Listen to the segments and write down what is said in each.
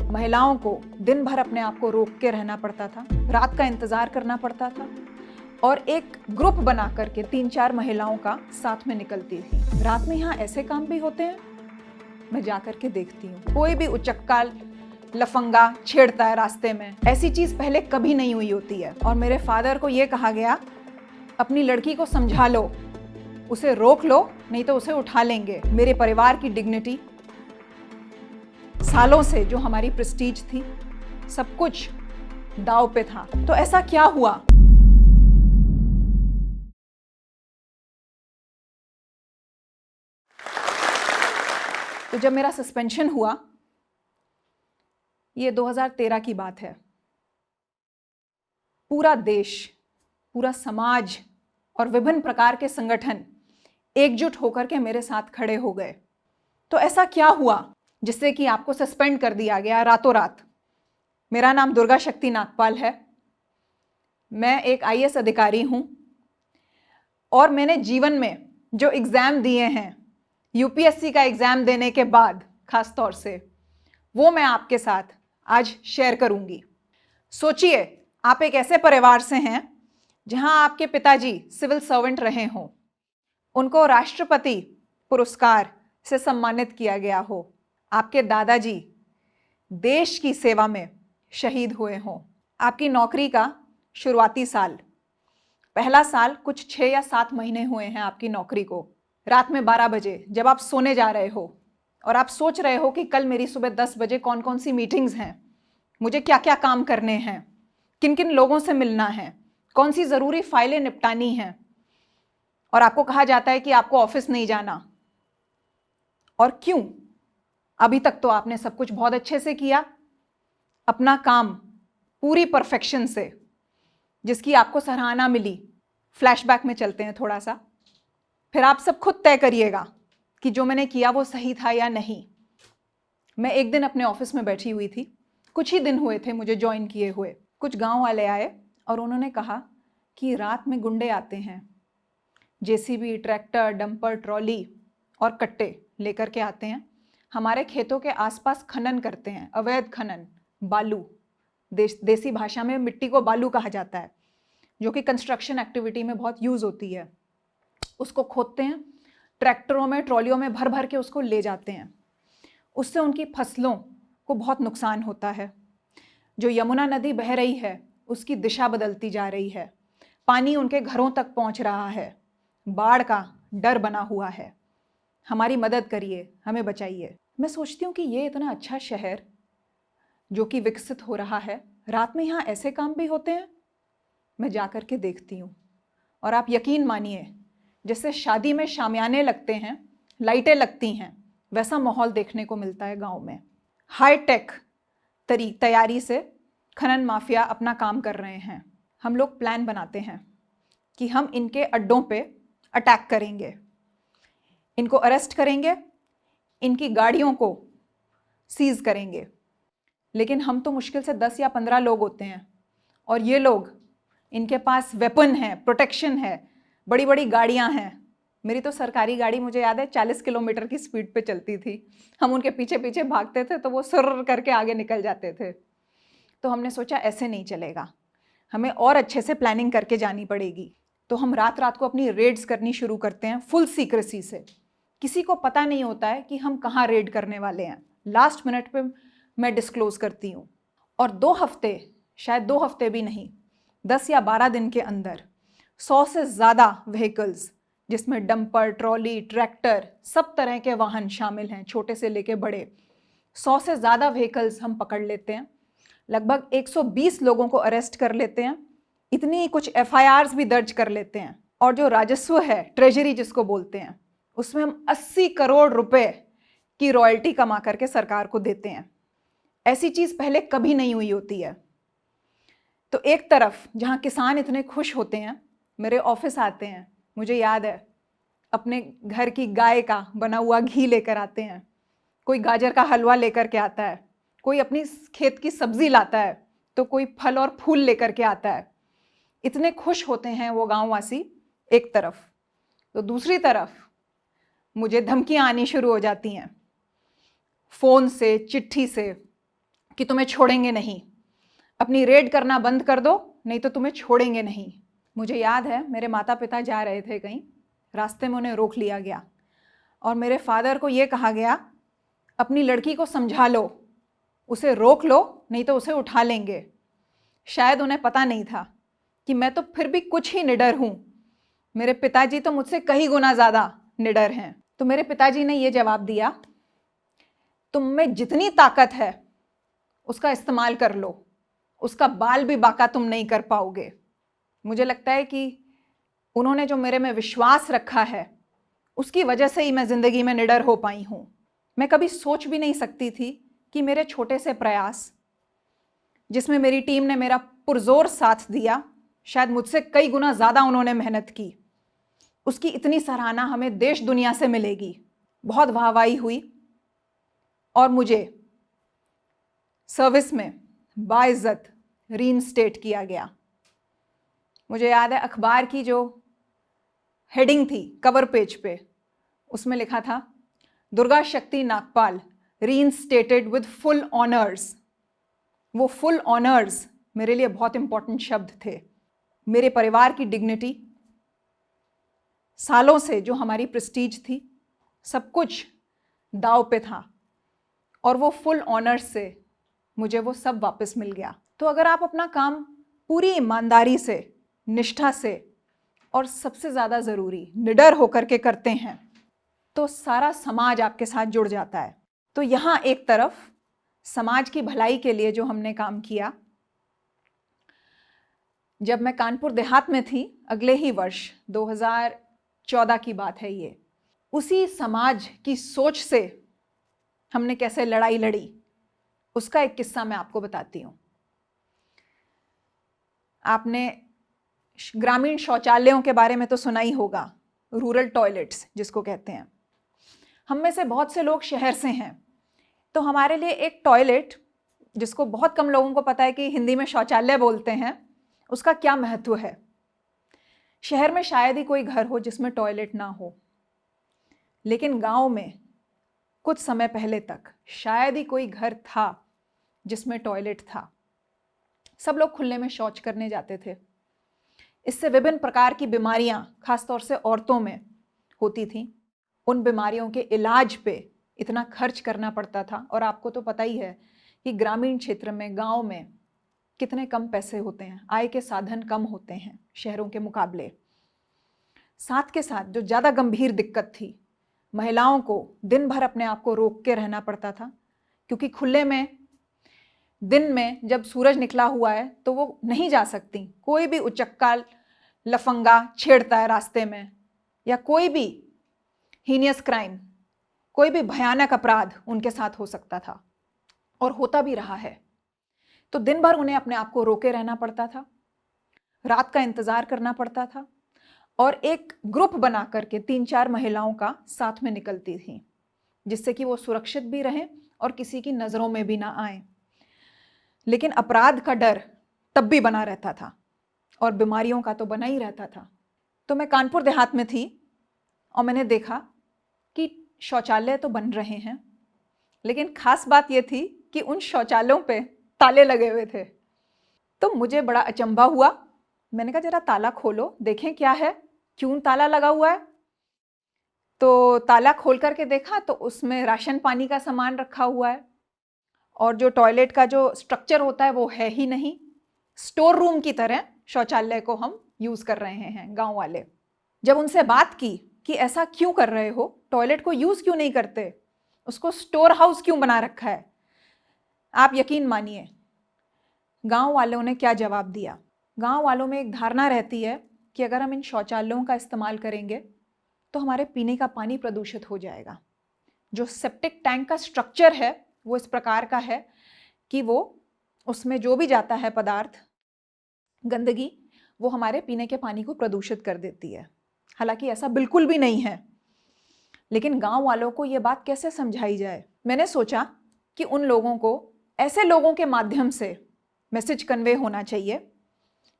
महिलाओं को दिन भर अपने आप को रोक के रहना पड़ता था, रात का इंतजार करना पड़ता था और एक ग्रुप बना करके 3-4 महिलाओं का साथ में निकलती थी। रात में यहाँ ऐसे काम भी होते हैं, मैं जा करके देखती हूँ। कोई भी उचक्का लफंगा छेड़ता है रास्ते में, ऐसी चीज पहले कभी नहीं हुई होती है। और मेरे फादर को ये कहा गया, अपनी लड़की को समझा लो, उसे रोक लो, नहीं तो उसे उठा लेंगे। मेरे परिवार की डिग्निटी, सालों से जो हमारी प्रेस्टीज थी, सब कुछ दांव पे था। तो ऐसा क्या हुआ? तो जब मेरा सस्पेंशन हुआ, ये 2013 की बात है, पूरा देश, पूरा समाज और विभिन्न प्रकार के संगठन एकजुट होकर के मेरे साथ खड़े हो गए। तो ऐसा क्या हुआ जिससे कि आपको सस्पेंड कर दिया गया रातों रात? मेरा नाम दुर्गा शक्ति नागपाल है। मैं एक आईएएस अधिकारी हूं और मैंने जीवन में जो एग्जाम दिए हैं, यूपीएससी का एग्जाम देने के बाद खास तौर से, वो मैं आपके साथ आज शेयर करूंगी। सोचिए, आप एक ऐसे परिवार से हैं जहां आपके पिताजी सिविल सर्वेंट रहे हों, उनको राष्ट्रपति पुरस्कार से सम्मानित किया गया हो, आपके दादाजी देश की सेवा में शहीद हुए हों, आपकी नौकरी का शुरुआती साल, पहला साल कुछ 6 या 7 महीने हुए हैं आपकी नौकरी को, रात में 12 बजे जब आप सोने जा रहे हो और आप सोच रहे हो कि कल मेरी सुबह 10 बजे कौन कौन सी मीटिंग्स हैं, मुझे क्या क्या काम करने हैं, किन किन लोगों से मिलना है, कौन सी ज़रूरी फाइलें निपटानी हैं, और आपको कहा जाता है कि आपको ऑफिस नहीं जाना। और क्यों? अभी तक तो आपने सब कुछ बहुत अच्छे से किया, अपना काम पूरी परफेक्शन से, जिसकी आपको सराहना मिली। फ्लैशबैक में चलते हैं थोड़ा सा, फिर आप सब खुद तय करिएगा कि जो मैंने किया वो सही था या नहीं। मैं एक दिन अपने ऑफिस में बैठी हुई थी, कुछ ही दिन हुए थे मुझे ज्वाइन किए हुए। कुछ गांव वाले आए और उन्होंने कहा कि रात में गुंडे आते हैं, जेसीबी, ट्रैक्टर, डंपर, ट्रॉली और कट्टे लेकर के आते हैं, हमारे खेतों के आसपास खनन करते हैं, अवैध खनन, बालू, देसी भाषा में मिट्टी को बालू कहा जाता है, जो कि कंस्ट्रक्शन एक्टिविटी में बहुत यूज़ होती है। उसको खोदते हैं, ट्रैक्टरों में, ट्रॉलियों में भर भर के उसको ले जाते हैं। उससे उनकी फसलों को बहुत नुकसान होता है। जो यमुना नदी बह रही है उसकी दिशा बदलती जा रही है, पानी उनके घरों तक पहुंच रहा है, बाढ़ का डर बना हुआ है। हमारी मदद करिए, हमें बचाइए। मैं सोचती हूँ कि ये इतना अच्छा शहर जो कि विकसित हो रहा है, रात में यहाँ ऐसे काम भी होते हैं। मैं जा कर के देखती हूँ और आप यकीन मानिए, जैसे शादी में शामियाने लगते हैं, लाइटें लगती हैं, वैसा माहौल देखने को मिलता है गांव में। हाई टेक तैयारी से खनन माफिया अपना काम कर रहे हैं। हम लोग प्लान बनाते हैं कि हम इनके अड्डों पे अटैक करेंगे, इनको अरेस्ट करेंगे, इनकी गाड़ियों को सीज करेंगे। लेकिन हम तो मुश्किल से 10 या 15 लोग होते हैं और ये लोग, इनके पास वेपन है, प्रोटेक्शन है, बड़ी बड़ी गाड़ियां हैं। मेरी तो सरकारी गाड़ी, मुझे याद है, 40 किलोमीटर की स्पीड पे चलती थी। हम उनके पीछे पीछे भागते थे तो वो सुर करके आगे निकल जाते थे। तो हमने सोचा ऐसे नहीं चलेगा, हमें और अच्छे से प्लानिंग करके जानी पड़ेगी। तो हम रात रात को अपनी रेड्स करनी शुरू करते हैं, फुल सीक्रेसी से। किसी को पता नहीं होता है कि हम कहाँ रेड करने वाले हैं। लास्ट मिनट पे मैं डिस्क्लोज करती हूँ। और 2 हफ्ते, शायद 2 हफ्ते भी नहीं, 10 या 12 दिन के अंदर 100 से ज़्यादा व्हीकल्स, जिसमें डंपर, ट्रॉली, ट्रैक्टर, सब तरह के वाहन शामिल हैं, छोटे से लेके बड़े, 100 से ज़्यादा व्हीकल्स हम पकड़ लेते हैं। लगभग 120 लोगों को अरेस्ट कर लेते हैं। इतनी कुछ एफआईआर्स भी दर्ज कर लेते हैं। और जो राजस्व है, ट्रेजरी जिसको बोलते हैं, उसमें हम 80 करोड़ रुपए की रॉयल्टी कमा करके सरकार को देते हैं। ऐसी चीज पहले कभी नहीं हुई होती है। तो एक तरफ जहां किसान इतने खुश होते हैं, मेरे ऑफिस आते हैं, मुझे याद है, अपने घर की गाय का बना हुआ घी लेकर आते हैं, कोई गाजर का हलवा लेकर के आता है, कोई अपनी खेत की सब्जी लाता है, तो कोई फल और फूल लेकर के आता है। इतने खुश होते हैं वो गांववासी एक तरफ। तो दूसरी तरफ मुझे धमकियां आनी शुरू हो जाती हैं, फोन से, चिट्ठी से, कि तुम्हें छोड़ेंगे नहीं, अपनी रेड करना बंद कर दो, नहीं तो तुम्हें छोड़ेंगे नहीं। मुझे याद है मेरे माता पिता जा रहे थे कहीं, रास्ते में उन्हें रोक लिया गया और मेरे फादर को ये कहा गया, अपनी लड़की को समझा लो, उसे रोक लो, नहीं तो उसे उठा लेंगे। शायद उन्हें पता नहीं था कि मैं तो फिर भी कुछ ही निडर हूँ, मेरे पिताजी तो मुझसे कई गुना ज़्यादा निडर हैं। तो मेरे पिताजी ने ये जवाब दिया, तुम में जितनी ताकत है उसका इस्तेमाल कर लो, उसका बाल भी बाका तुम नहीं कर पाओगे। मुझे लगता है कि उन्होंने जो मेरे में विश्वास रखा है उसकी वजह से ही मैं ज़िंदगी में निडर हो पाई हूँ। मैं कभी सोच भी नहीं सकती थी कि मेरे छोटे से प्रयास, जिसमें मेरी टीम ने मेरा पुरजोर साथ दिया, शायद मुझसे कई गुना ज़्यादा उन्होंने मेहनत की, उसकी इतनी सराहना हमें देश दुनिया से मिलेगी। बहुत वाहवाही हुई और मुझे सर्विस में बाइज्जत रीइंस्टेट किया गया। मुझे याद है अखबार की जो हेडिंग थी कवर पेज पे, उसमें लिखा था, दुर्गा शक्ति Nagpal reinstated with full honours. वो फुल ऑनर्स मेरे लिए बहुत इंपॉर्टेंट शब्द थे। मेरे परिवार की डिग्निटी, सालों से जो हमारी प्रेस्टीज थी, सब कुछ दांव पे था और वो फुल ऑनर्स से मुझे वो सब वापस मिल गया। तो अगर आप अपना काम पूरी ईमानदारी से, निष्ठा से और सबसे ज़्यादा ज़रूरी निडर होकर के करते हैं तो सारा समाज आपके साथ जुड़ जाता है। तो यहाँ एक तरफ समाज की भलाई के लिए जो हमने काम किया, जब मैं कानपुर देहात में थी, अगले ही वर्ष 2014 की बात है ये, उसी समाज की सोच से हमने कैसे लड़ाई लड़ी उसका एक किस्सा मैं आपको बताती हूँ। आपने ग्रामीण शौचालयों के बारे में तो सुना ही होगा, रूरल टॉयलेट्स जिसको कहते हैं। हम में से बहुत से लोग शहर से हैं, तो हमारे लिए एक टॉयलेट, जिसको बहुत कम लोगों को पता है कि हिंदी में शौचालय बोलते हैं, उसका क्या महत्व है। शहर में शायद ही कोई घर हो जिसमें टॉयलेट ना हो, लेकिन गांव में कुछ समय पहले तक शायद ही कोई घर था जिसमें टॉयलेट था। सब लोग खुले में शौच करने जाते थे। इससे विभिन्न प्रकार की बीमारियां खासतौर से औरतों में होती थीं। उन बीमारियों के इलाज पे इतना खर्च करना पड़ता था, और आपको तो पता ही है कि ग्रामीण क्षेत्र में, गांव में कितने कम पैसे होते हैं, आय के साधन कम होते हैं शहरों के मुकाबले। साथ के साथ जो ज़्यादा गंभीर दिक्कत थी, महिलाओं को दिन भर अपने आप को रोक के रहना पड़ता था, क्योंकि खुले में दिन में जब सूरज निकला हुआ है तो वो नहीं जा सकती। कोई भी उचक्का लफंगा छेड़ता है रास्ते में, या कोई भी हीनियस क्राइम, कोई भी भयानक अपराध उनके साथ हो सकता था और होता भी रहा है। तो दिन भर उन्हें अपने आप को रोके रहना पड़ता था, रात का इंतजार करना पड़ता था, और एक ग्रुप बना करके 3-4 महिलाओं का साथ में निकलती थी, जिससे कि वो सुरक्षित भी रहें और किसी की नज़रों में भी ना आए। लेकिन अपराध का डर तब भी बना रहता था और बीमारियों का तो बना ही रहता था। तो मैं कानपुर देहात में थी और मैंने देखा कि शौचालय तो बन रहे हैं, लेकिन खास बात यह थी कि उन शौचालयों पे ताले लगे हुए थे। तो मुझे बड़ा अचंभा हुआ। मैंने कहा जरा ताला खोलो, देखें क्या है, क्यों ताला लगा हुआ है। तो ताला खोल करके देखा तो उसमें राशन पानी का सामान रखा हुआ है, और जो टॉयलेट का जो स्ट्रक्चर होता है वो है ही नहीं। स्टोर रूम की तरह शौचालय को हम यूज़ कर रहे हैं गांव वाले। जब उनसे बात की कि ऐसा क्यों कर रहे हो, टॉयलेट को यूज़ क्यों नहीं करते, उसको स्टोर हाउस क्यों बना रखा है, आप यकीन मानिए गांव वालों ने क्या जवाब दिया। गांव वालों में एक धारणा रहती है कि अगर हम इन शौचालयों का इस्तेमाल करेंगे तो हमारे पीने का पानी प्रदूषित हो जाएगा। जो सेप्टिक टैंक का स्ट्रक्चर है वो इस प्रकार का है कि वो उसमें जो भी जाता है पदार्थ, गंदगी, वो हमारे पीने के पानी को प्रदूषित कर देती है। हालांकि ऐसा बिल्कुल भी नहीं है, लेकिन गांव वालों को ये बात कैसे समझाई जाए। मैंने सोचा कि उन लोगों को, ऐसे लोगों के माध्यम से मैसेज कन्वे होना चाहिए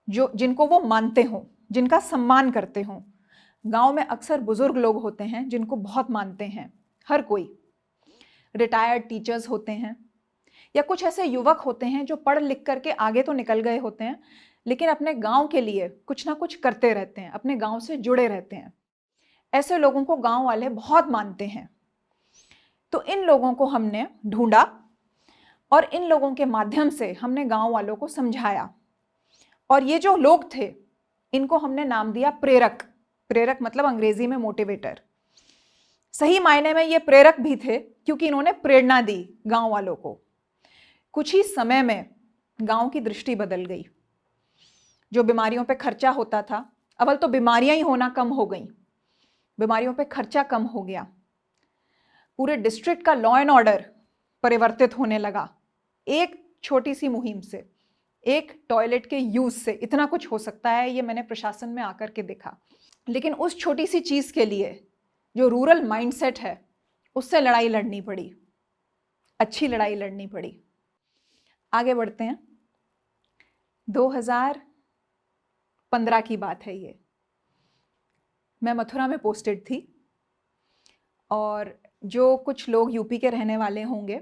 जिनको वो मानते हों, जिनका सम्मान करते हों। गांव में अक्सर बुजुर्ग लोग होते हैं जिनको बहुत मानते हैं हर कोई, रिटायर्ड टीचर्स होते हैं, या कुछ ऐसे युवक होते हैं जो पढ़ लिख करके आगे तो निकल गए होते हैं, लेकिन अपने गांव के लिए कुछ ना कुछ करते रहते हैं, अपने गांव से जुड़े रहते हैं। ऐसे लोगों को गांव वाले बहुत मानते हैं। तो इन लोगों को हमने ढूंढा और इन लोगों के माध्यम से हमने गांव वालों को समझाया। और ये जो लोग थे, इनको हमने नाम दिया प्रेरक। प्रेरक मतलब अंग्रेजी में मोटिवेटर। सही मायने में ये प्रेरक भी थे, क्योंकि इन्होंने प्रेरणा दी गांव वालों को। कुछ ही समय में गांव की दृष्टि बदल गई। जो बीमारियों पे खर्चा होता था, अव्वल तो बीमारियां ही होना कम हो गई, बीमारियों पे खर्चा कम हो गया। पूरे डिस्ट्रिक्ट का लॉ एंड ऑर्डर परिवर्तित होने लगा। एक छोटी सी मुहिम से, एक टॉयलेट के यूज से इतना कुछ हो सकता है, ये मैंने प्रशासन में आकर के देखा। लेकिन उस छोटी सी चीज के लिए जो रूरल माइंडसेट है, उससे लड़ाई लड़नी पड़ी, अच्छी लड़ाई लड़नी पड़ी। आगे बढ़ते हैं। 2015 की बात है ये। मैं मथुरा में पोस्टेड थी और जो कुछ लोग यूपी के रहने वाले होंगे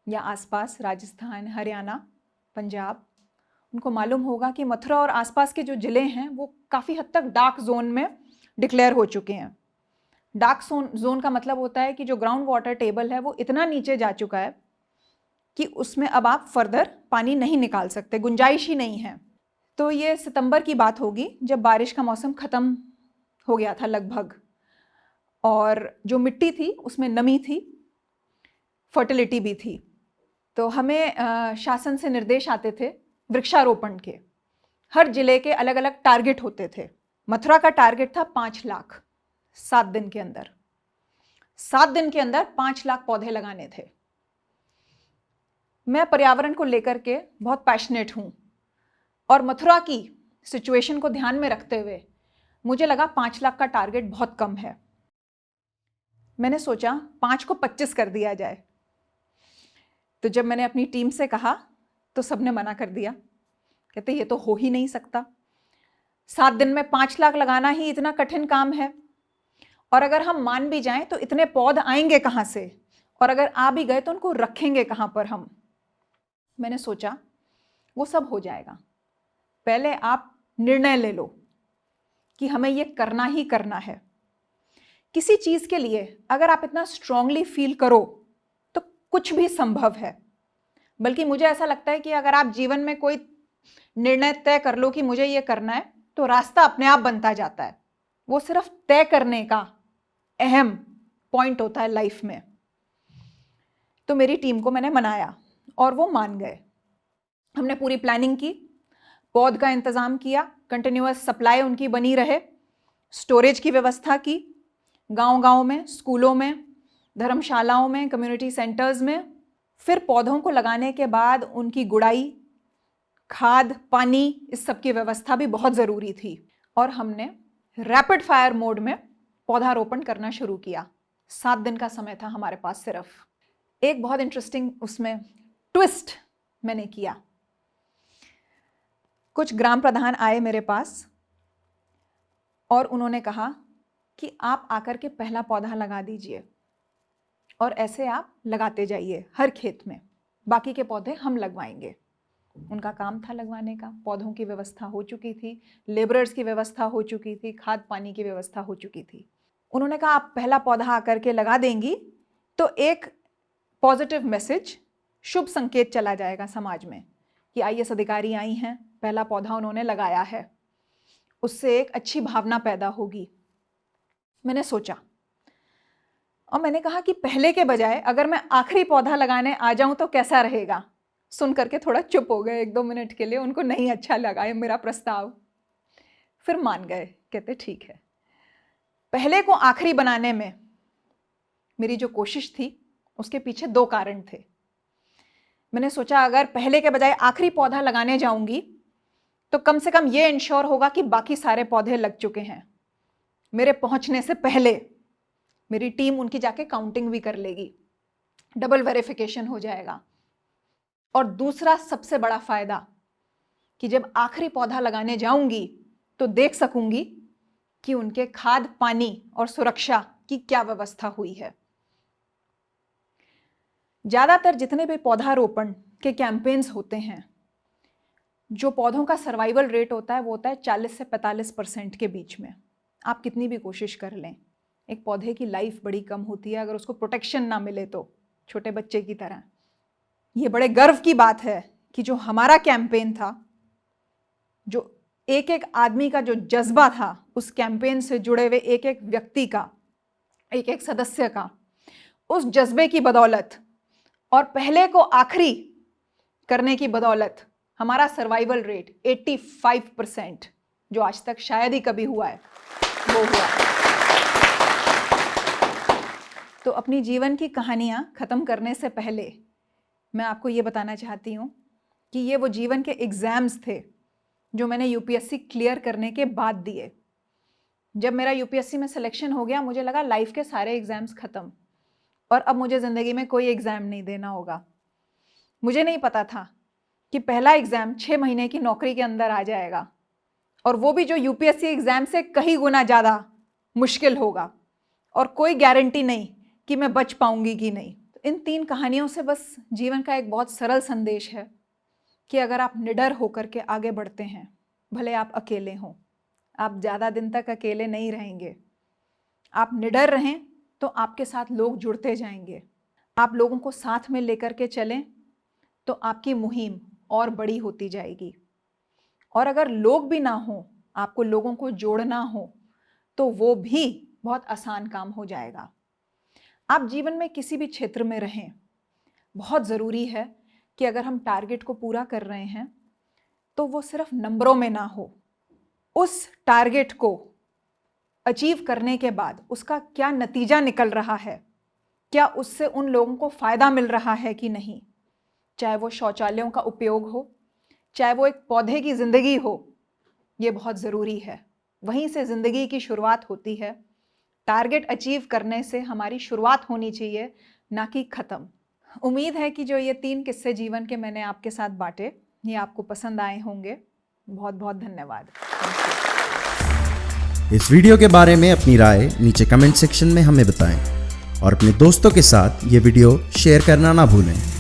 या आसपास राजस्थान, हरियाणा, पंजाब, उनको मालूम होगा कि मथुरा और आसपास के जो ज़िले हैं वो काफ़ी हद तक डार्क जोन में डिक्लेयर हो चुके हैं। डार्क जोन का मतलब होता है कि जो ग्राउंड वाटर टेबल है वो इतना नीचे जा चुका है कि उसमें अब आप फर्दर पानी नहीं निकाल सकते, गुंजाइश ही नहीं है। तो ये सितंबर की बात होगी, जब बारिश का मौसम ख़त्म हो गया था लगभग, और जो मिट्टी थी उसमें नमी थी, फर्टिलिटी भी थी। तो हमें शासन से निर्देश आते थे वृक्षारोपण के। हर जिले के अलग अलग टारगेट होते थे। मथुरा का टारगेट था 5 लाख 7 दिन के अंदर। 7 दिन के अंदर 5 लाख पौधे लगाने थे। मैं पर्यावरण को लेकर के बहुत पैशनेट हूं और मथुरा की सिचुएशन को ध्यान में रखते हुए मुझे लगा 5 लाख का टारगेट बहुत कम है। मैंने सोचा 5 को 25 कर दिया जाए। तो जब मैंने अपनी टीम से कहा तो सबने मना कर दिया, कहते ये तो हो ही नहीं सकता। 7 दिन में 5 लाख लगाना ही इतना कठिन काम है, और अगर हम मान भी जाएं तो इतने पौध आएंगे कहां से, और अगर आ भी गए तो उनको रखेंगे कहां पर हम। मैंने सोचा वो सब हो जाएगा, पहले आप निर्णय ले लो कि हमें ये करना ही करना है। किसी चीज के लिए अगर आप इतना स्ट्रांगली फील करो तो कुछ भी संभव है। बल्कि मुझे ऐसा लगता है कि अगर आप जीवन में कोई निर्णय तय कर लो कि मुझे ये करना है, तो रास्ता अपने आप बनता जाता है। वो सिर्फ तय करने का अहम पॉइंट होता है लाइफ में। तो मेरी टीम को मैंने मनाया और वो मान गए। हमने पूरी प्लानिंग की, पौध का इंतजाम किया, कंटिन्यूअस सप्लाई उनकी बनी रहे, स्टोरेज की व्यवस्था की, गांव-गांव में, स्कूलों में, धर्मशालाओं में, कम्युनिटी सेंटर्स में। फिर पौधों को लगाने के बाद उनकी गुड़ाई, खाद, पानी, इस सब की व्यवस्था भी बहुत ज़रूरी थी। और हमने रैपिड फायर मोड में पौधारोपण करना शुरू किया। 7 दिन का समय था हमारे पास सिर्फ। एक बहुत इंटरेस्टिंग उसमें ट्विस्ट मैंने किया। कुछ ग्राम प्रधान आए मेरे पास और उन्होंने कहा कि आप आकर के पहला पौधा लगा दीजिए और ऐसे आप लगाते जाइए हर खेत में, बाकी के पौधे हम लगवाएंगे। उनका काम था लगवाने का। पौधों की व्यवस्था हो चुकी थी, लेबरर्स की व्यवस्था हो चुकी थी, खाद पानी की व्यवस्था हो चुकी थी। उन्होंने कहा आप पहला पौधा आकर के लगा देंगी तो एक पॉजिटिव मैसेज, शुभ संकेत चला जाएगा समाज में कि आईएएस अधिकारी आई हैं, पहला पौधा उन्होंने लगाया है, उससे एक अच्छी भावना पैदा होगी। मैंने सोचा और मैंने कहा कि पहले के बजाय अगर मैं आखिरी पौधा लगाने आ जाऊं तो कैसा रहेगा। सुन करके थोड़ा चुप हो गए 1-2 मिनट के लिए, उनको नहीं अच्छा लगा ये मेरा प्रस्ताव। फिर मान गए, कहते ठीक है। पहले को आखिरी बनाने में मेरी जो कोशिश थी उसके पीछे 2 कारण थे। मैंने सोचा अगर पहले के बजाय आखिरी पौधा लगाने जाऊंगी तो कम से कम ये इंश्योर होगा कि बाकी सारे पौधे लग चुके हैं। मेरे पहुंचने से पहले मेरी टीम उनकी जाके काउंटिंग भी कर लेगी, डबल वेरिफिकेशन हो जाएगा। और दूसरा सबसे बड़ा फायदा कि जब आखिरी पौधा लगाने जाऊंगी तो देख सकूंगी कि उनके खाद, पानी और सुरक्षा की क्या व्यवस्था हुई है। ज़्यादातर जितने भी पौधारोपण के कैंपेन्स होते हैं, जो पौधों का सर्वाइवल रेट होता है वो होता है 40 से 45% के बीच में। आप कितनी भी कोशिश कर लें, एक पौधे की लाइफ बड़ी कम होती है अगर उसको प्रोटेक्शन ना मिले तो, छोटे बच्चे की तरह। ये बड़े गर्व की बात है कि जो हमारा कैंपेन था, जो एक एक आदमी का जो जज्बा था, उस कैंपेन से जुड़े हुए एक एक व्यक्ति का, एक एक सदस्य का, उस जज्बे की बदौलत और पहले को आखिरी करने की बदौलत हमारा सर्वाइवल रेट 85%, जो आज तक शायद ही कभी हुआ है, वो हुआ। तो अपनी जीवन की कहानियां खत्म करने से पहले मैं आपको ये बताना चाहती हूँ कि ये वो जीवन के एग्जाम्स थे जो मैंने यूपीएससी क्लियर करने के बाद दिए। जब मेरा यूपीएससी में सिलेक्शन हो गया, मुझे लगा लाइफ के सारे एग्जाम्स खत्म और अब मुझे ज़िंदगी में कोई एग्ज़ाम नहीं देना होगा। मुझे नहीं पता था कि पहला एग्ज़ाम 6 महीने की नौकरी के अंदर आ जाएगा, और वो भी जो यूपीएससी एग्ज़ाम से कहीं गुना ज़्यादा मुश्किल होगा, और कोई गारंटी नहीं कि मैं बच पाऊंगी कि नहीं। तो इन 3 कहानियों से बस जीवन का एक बहुत सरल संदेश है कि अगर आप निडर होकर के आगे बढ़ते हैं, भले आप अकेले हों, आप ज़्यादा दिन तक अकेले नहीं रहेंगे। आप निडर रहें तो आपके साथ लोग जुड़ते जाएंगे। आप लोगों को साथ में लेकर के चलें तो आपकी मुहिम और बड़ी होती जाएगी। और अगर लोग भी ना हों, आपको लोगों को जोड़ना हो, तो वो भी बहुत आसान काम हो जाएगा। आप जीवन में किसी भी क्षेत्र में रहें, बहुत ज़रूरी है कि अगर हम टारगेट को पूरा कर रहे हैं तो वो सिर्फ नंबरों में ना हो। उस टारगेट को अचीव करने के बाद उसका क्या नतीजा निकल रहा है, क्या उससे उन लोगों को फ़ायदा मिल रहा है कि नहीं, चाहे वो शौचालयों का उपयोग हो, चाहे वो एक पौधे की ज़िंदगी हो, ये बहुत ज़रूरी है। वहीं से ज़िंदगी की शुरुआत होती है। टारगेट अचीव करने से हमारी शुरुआत होनी चाहिए, ना कि ख़त्म। उम्मीद है कि जो ये 3 किस्से जीवन के मैंने आपके साथ बांटे, ये आपको पसंद आए होंगे। बहुत बहुत धन्यवाद। इस वीडियो के बारे में अपनी राय नीचे कमेंट सेक्शन में हमें बताएं और अपने दोस्तों के साथ ये वीडियो शेयर करना ना भूलें।